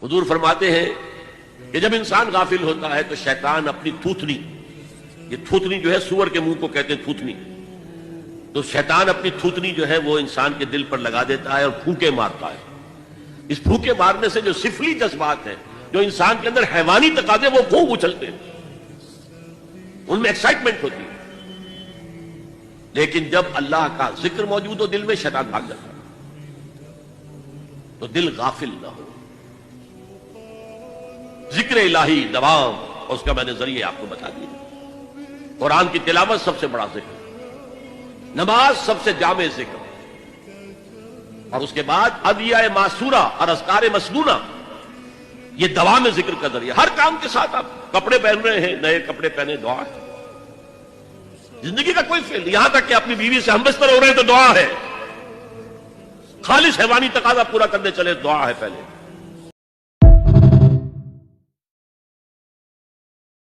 حضور فرماتے ہیں کہ جب انسان غافل ہوتا ہے تو شیطان اپنی تھوتنی، یہ تھوتنی جو ہے سور کے منہ کو کہتے ہیں تھوتنی، تو شیطان اپنی تھوتنی جو ہے وہ انسان کے دل پر لگا دیتا ہے اور پھونکے مارتا ہے. اس پھونکے مارنے سے جو سفلی جذبات ہیں، جو انسان کے اندر حیوانی تقاضے، وہ خوب اچھلتے ہیں، ان میں ایکسائٹمنٹ ہوتی ہے. لیکن جب اللہ کا ذکر موجود ہو دل میں، شیطان بھاگ جاتا ہے. تو دل غافل نہ ہو. ذکر الہی دوام، اور اس کا میں نے ذریعے آپ کو بتا دیا. قرآن کی تلاوت سب سے بڑا ذکر، نماز سب سے جامع ذکر، اور اس کے بعد ادعیہ معصورہ اور اذکار مسنونہ، یہ دوام ذکر کا ذریعہ. ہر کام کے ساتھ آپ کپڑے پہن رہے ہیں، نئے کپڑے پہنے، دعا ہے. زندگی کا کوئی فیل، یہاں تک کہ اپنی بیوی سے ہم بستر ہو رہے ہیں تو دعا ہے. خالص حیوانی تقاضا پورا کرنے چلے، دعا ہے پہلے.